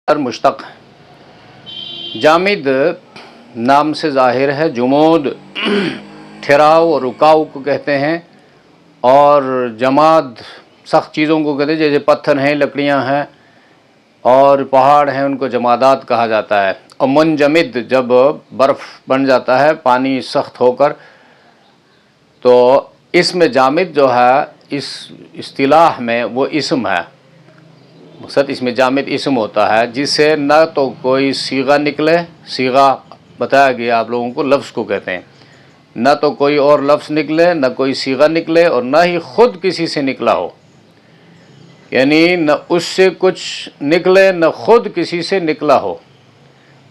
और मुश्तक जामिद नाम से ज़ाहिर है, जुमूद ठहराव और रुकाव को कहते हैं, और जमाद सख्त चीज़ों को कहते हैं, जैसे पत्थर हैं, लकड़ियां हैं और पहाड़ हैं, उनको जमादात कहा जाता है। और मुंजमिद जब बर्फ़ बन जाता है पानी सख्त होकर, तो इसमें जामिद जो है इस इस्तिलाह में वो इसम है। मकसद इसमें जामिद इसम होता है जिससे न तो कोई सीगा निकले, सीगा बताया गया आप लोगों को लफ्ज़ को कहते हैं, न तो कोई और लफ्ज़ निकले, न कोई सीगा निकले, और न ही ख़ुद किसी से निकला हो, यानी न उससे कुछ निकले न ख़ुद किसी से निकला हो,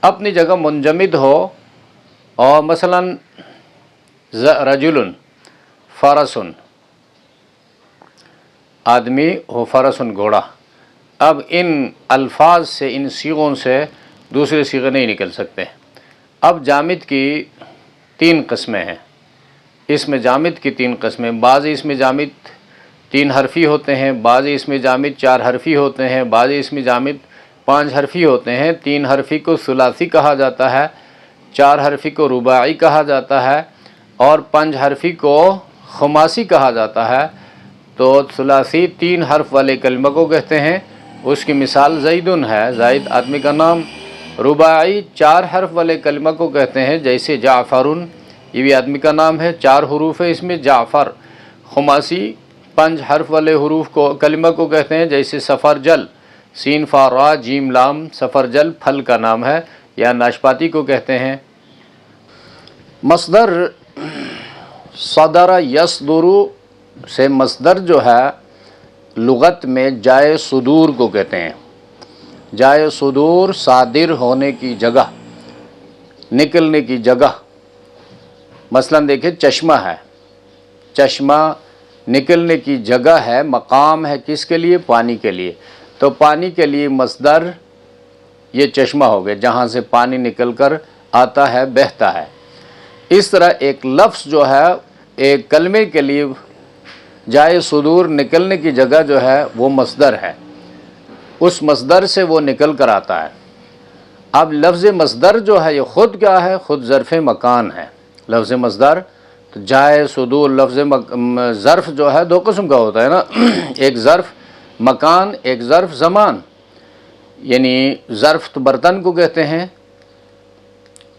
अपनी जगह मुंजमिद हो। और मसलन रजुलन फ़रसुन, आदमी हो, फ़रसुन घोड़ा। अब इन अल्फाज से, इन सीगों से दूसरे सीगे नहीं निकल सकते। अब जामिद की तीन किस्में हैं। इसमें जामिद की तीन किस्में, बाज़ इसमें जामिद 3 हरफ़ी होते हैं, बाज़ इसमें जामिद 4 हरफ़ी होते हैं, बाज़ इसमें जामिद 5 हरफ़ी होते हैं। 3 हरफ़ी को सुलासी कहा जाता है, 4 हरफ़ी को रुबाई कहा जाता है, और 5 हरफ़ी को खुमासी कहा जाता है। तो सुलासी 3 हर्फ वाले कलमा को कहते हैं, उसकी मिसाल ज़ैदुन है, ज़ैद आदमी का नाम। रुबाई 4 हर्फ वाले कलमा को कहते हैं, जैसे जाफ़रुन, ये भी आदमी का नाम है, 4 हरूफ है इसमें, जाफ़र। खुमासी 5 हर्फ वाले हरूफ को कलमा को कहते हैं, जैसे सफ़रजल, सीन फा रा जीम लाम, सफ़रजल फल का नाम है, या नाशपाती को कहते हैं। मस्दर सदर यसदुरु से मस्दर जो है लुगत में जाए सुदूर को कहते हैं। जाए सुदूर सादिर होने की जगह, निकलने की जगह। मसलन देखिए, चश्मा है, चश्मा निकलने की जगह है, मकाम है किसके लिए? पानी के लिए। तो पानी के लिए मस्दर ये चश्मा हो गया, जहाँ से पानी निकल कर आता है, बहता है। इस तरह एक लफ्ज़ जो है एक कलमे के लिए जाए सुदूर, निकलने की जगह जो है वो मस्दर है, उस मस्दर से वो निकल कर आता है। अब लफ्ज़ मस्दर जो है ये ख़ुद क्या है? ख़ुद ज़र्फ़ मकान है। लफ्ज़ मस्दर तो जाए सुदूर, लफ्ज़ ज़र्फ़ जो है 2 किस्म का होता है ना, एक ज़र्फ़ मकान, एक ज़र्फ़ ज़मान। यानी ज़र्फ़ तो बर्तन को कहते हैं,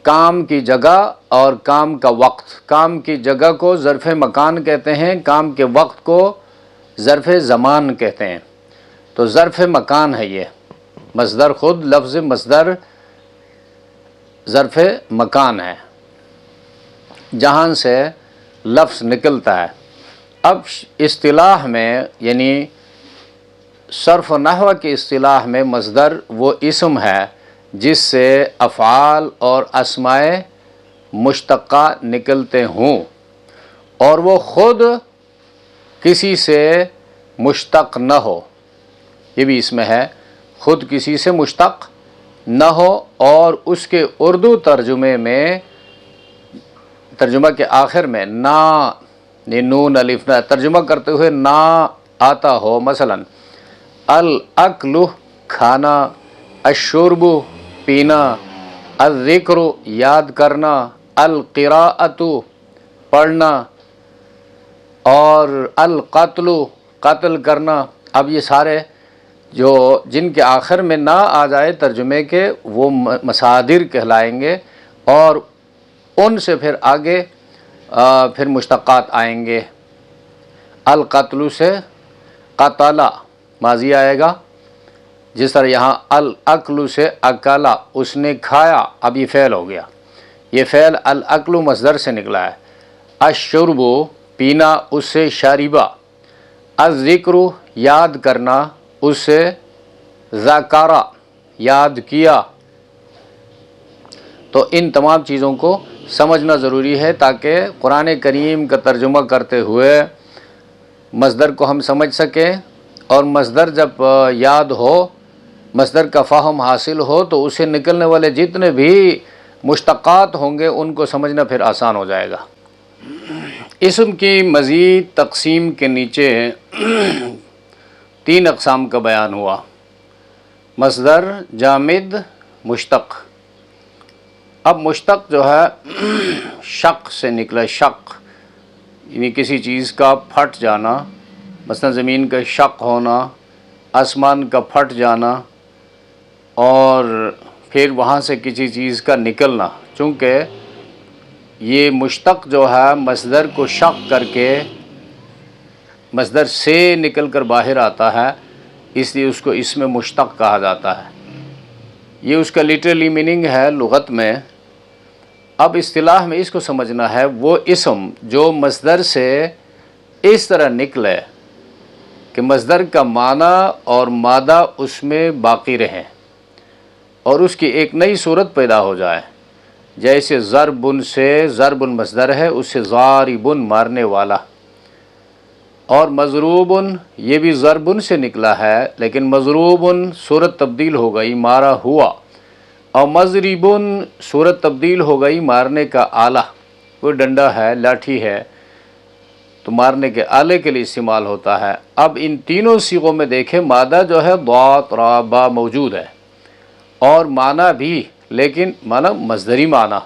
काम की जगह और काम का वक्त। काम की जगह को ज़र्फ़ मकान कहते हैं, काम के वक्त को ज़र्फ़ ज़मान कहते हैं। तो ज़र्फ़ मकान है ये मस्दर, ख़ुद लफ्ज़ मस्दर ज़र्फ़ मकान है, जहाँ से लफ्ज़ निकलता है। अब इस्तिलाह में, यानी सर्फ़ व नहव की इस्तिलाह में, मस्दर वो इसम है जिससे अफ़आल और अस्माए मुश्तक़ा निकलते हों, और वो ख़ुद किसी से मुश्तक़ न हो। ये भी इसमें है, ख़ुद किसी से मुश्तक़ न हो, और उसके उर्दू तर्जुमे में, तर्जुमा के आखिर में ना, नून अलिफ ना तर्जुमा करते हुए ना आता हो। मसलन अल अक्लु खाना, अशुरबु पीना, अज़िक्र याद करना, अल क़िराअतु पढ़ना, और अल क़त्लु कत्ल करना। अब ये सारे जो जिनके आखिर में ना आ जाए तर्जुमे के, वो मसादिर कहलाएंगे, और उनसे फिर आगे फिर मुश्तक़ात आएंगे। अल क़त्लु से क़तला माज़ी आएगा, जिस तरह यहाँ अल अक्लु से अकला, उसने खाया, अब ये फ़ेल हो गया। ये फ़ेल अल अक्लु मस्दर से निकला है। अशुरबु पीना, उससे शारिबा। अज़िक्र याद करना, उससे ज़ाकारा याद किया। तो इन तमाम चीज़ों को समझना ज़रूरी है, ताकि कुरान करीम का तर्जुमा करते हुए मस्दर को हम समझ सकें, और मस्दर जब याद हो, मस्दर का फ़हम हासिल हो, तो उसे निकलने वाले जितने भी मुश्तक़ात होंगे उनको समझना फिर आसान हो जाएगा। इसम की मज़ीद तक़सीम के नीचे 3 अक़साम का बयान हुआ। मसदर जामिद मुश्तक। अब मुश्तक जो है शक से निकला, शक यानी किसी चीज़ का फट जाना, मसलन ज़मीन का शक होना, आसमान का फट जाना और फिर वहाँ से किसी चीज़ का निकलना। चूँकि ये मुश्तक जो है मसदर को शक करके मसदर से निकल कर बाहर आता है, इसलिए उसको इसमें मुश्तक कहा जाता है। ये उसका लिटरली मीनिंग है लुग़त में। अब इस्तिलाह में इसको समझना है, वो इसम जो मसदर से इस तरह निकले कि मसदर का माना और मादा उसमें बाकी रहें और उसकी एक नई सूरत पैदा हो जाए। जैसे ज़रबुन से, ज़रबुन मसदर है, उससे ज़ारिबुन मारने वाला, और मज़रूबुन ये भी ज़रबुन से निकला है लेकिन मज़रूबुन सूरत तब्दील हो गई, मारा हुआ, और मज़रिबुन सूरत तब्दील हो गई, मारने का आला। कोई डंडा है, लाठी है, तो मारने के आले के लिए इस्तेमाल होता है। अब इन तीनों सीगों में देखें, मादा जो है ज़ात रा बा मौजूद है और माना भी, लेकिन माना मसदरी माना।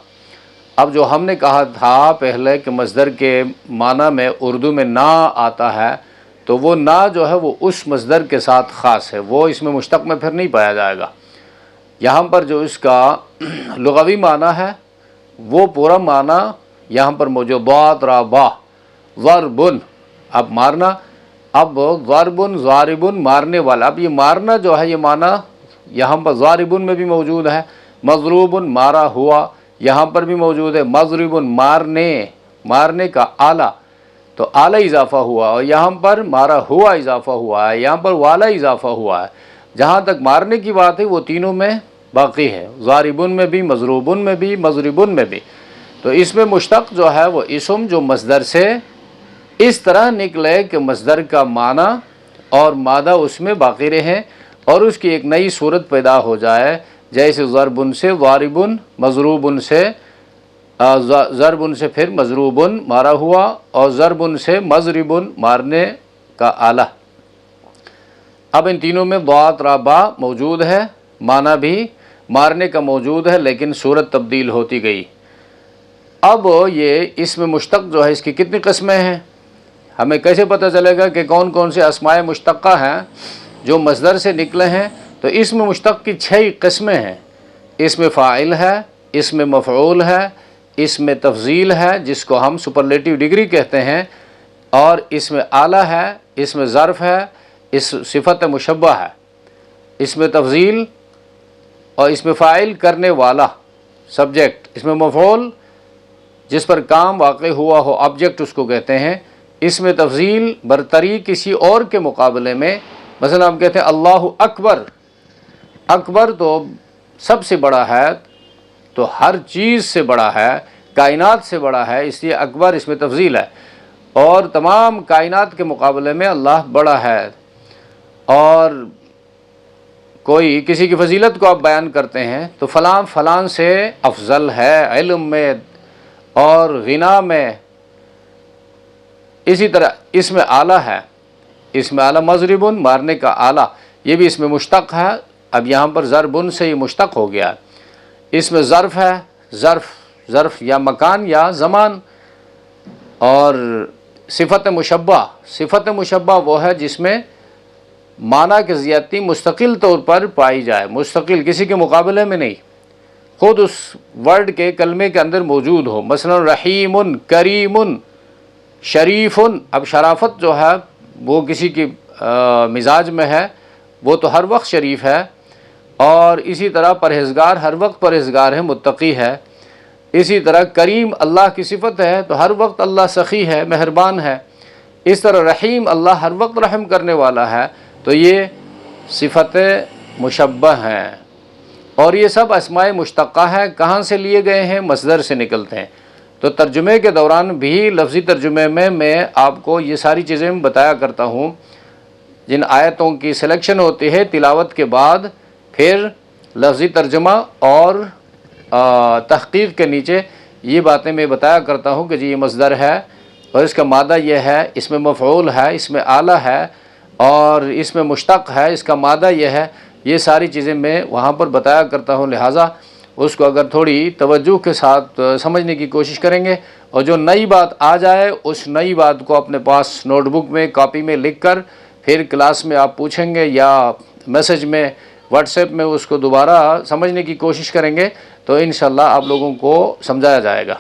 अब जो हमने कहा था पहले कि मसदर के माना में उर्दू में ना आता है, तो वो ना जो है वो उस मसदर के साथ ख़ास है, वो इसमें मुश्तक में फिर नहीं पाया जाएगा। यहाँ पर जो इसका लुग़वी माना है वो पूरा माना यहाँ पर मौजूद, ज़ात रा बा ज़रबुन, अब मारना, अब ज़रबुन ज़ारिबुन मारने वाला। अब ये मारना जो है ये माना यहाँ पर ज़ारिबुन में भी मौजूद है, मज़रूबुन मारा हुआ यहाँ पर भी मौजूद है, मज़रिबुन मारने, मारने का आला, तो आला इजाफ़ा हुआ, और यहाँ पर मारा हुआ इजाफ़ा हुआ है, यहाँ पर वाला इजाफ़ा हुआ है। जहाँ तक मारने की बात है वो तीनों में बाकी है, ज़ारिबुन में भी, मज़रूबुन में भी, मज़रिबुन में भी। तो इसमें मुश्तक जो है वो इसम जो मसदर से इस तरह निकले कि मसदर का माना और मादा उसमें बाकी रहें और उसकी एक नई सूरत पैदा हो जाए। जैसे ज़रबुन से ज़ारिबुन, मज़रूबुन से ज़रबुन से फिर मज़रूबुन मारा हुआ, और ज़रबुन से मज़रिबुन मारने का आला। अब इन तीनों में ज़ात रा बा मौजूद है, माना भी मारने का मौजूद है, लेकिन सूरत तब्दील होती गई। अब ये इसमें मुश्तक जो है इसकी कितनी किस्में हैं, हमें कैसे पता चलेगा कि कौन कौन से अस्माए मुश्तक़ा हैं जो मसदर से निकले हैं? तो इसमें मुश्तक़ की 6 किस्में हैं। इसमें फ़ाइल है, इसमें मफ़ऊल है, इसमें तफ़ज़ील है जिसको हम सुपरलेटिव डिग्री कहते हैं, और इसमें आला है, इसमें ज़र्फ़ है, इस सिफ़त मुशब्बा है, इसमें तफ़ज़ील, और इसमें फ़ाइल करने वाला सब्जेक्ट, इसमें मफ़ऊल जिस पर काम वाक़ई हुआ हो ऑब्जेक्ट उसको कहते हैं, इसमें तफ़ज़ील बरतरी किसी और के मुकाबले में। मसलन हम कहते हैं अल्लाहु अकबर, अकबर तो सबसे बड़ा है, तो हर चीज़ से बड़ा है, कायनात से बड़ा है, इसलिए अकबर इसमें तफ़ज़ील है, और तमाम कायनात के मुकाबले में अल्लाह बड़ा है। और कोई किसी की फजीलत को आप बयान करते हैं तो फ़लाँ फ़लाँ से अफजल है इल्म में और गिना में। इसी तरह इसमें आला है, इसमें आला मज़रिबुन मारने का आला, ये भी इसमें मुश्तक़ है। अब यहाँ पर ज़रबुन से ये मुश्तक़ हो गया। इसमें ज़र्फ़ है, ज़र्फ़ या मकान या ज़मान। और सिफ़त मुशब्बा, सिफ़त मुशब्बा वो है जिसमें माना की ज़ियादती मुस्तकिल तौर पर पाई जाए, मुस्तकिल किसी के मुकाबले में नहीं, ख़ुद उस वर्ड के कलमे के अंदर मौजूद हो। मसलन रहीमुन, करीमुन, शरीफुन। अब शराफत जो है वो किसी की मिजाज में है, वो तो हर वक्त शरीफ है, और इसी तरह परहेज़गार हर वक्त परहेज़गार है, मुत्तकी है। इसी तरह करीम अल्लाह की सिफ़त है, तो हर वक्त अल्लाह सखी है, मेहरबान है। इस तरह रहीम अल्लाह हर वक्त रहम करने वाला है। तो ये सिफ़त मुशब्बह हैं, और ये सब अस्माए मुश्तक़ा है। कहाँ से लिए गए हैं? मसदर से निकलते हैं। तो तर्जुमे के दौरान भी लफ्ज़ी तर्जुमे में मैं आपको ये सारी चीज़ें बताया करता हूँ। जिन आयतों की सिलेक्शन होती है तिलावत के बाद, फिर लफ्ज़ी तर्जुमा और तहक़ीक़ के नीचे ये बातें मैं बताया करता हूँ कि जी ये मसदर है और इसका मादा ये है, इसमें मफ़ऊल है, इसमें आला है, और इसमें मुश्तक़ है, इसका मादा ये है। یہ ساری چیزیں میں وہاں پر بتایا کرتا ہوں، لہٰذا اس کو اگر تھوڑی توجہ کے ساتھ سمجھنے کی کوشش کریں گے اور جو نئی بات آ جائے اس نئی بات کو اپنے پاس نوٹ بک میں کاپی میں لکھ کر پھر کلاس میں آپ پوچھیں گے یا میسج میں واٹس ایپ میں اس کو دوبارہ سمجھنے کی کوشش کریں گے تو انشاءاللہ آپ لوگوں کو سمجھایا جائے گا۔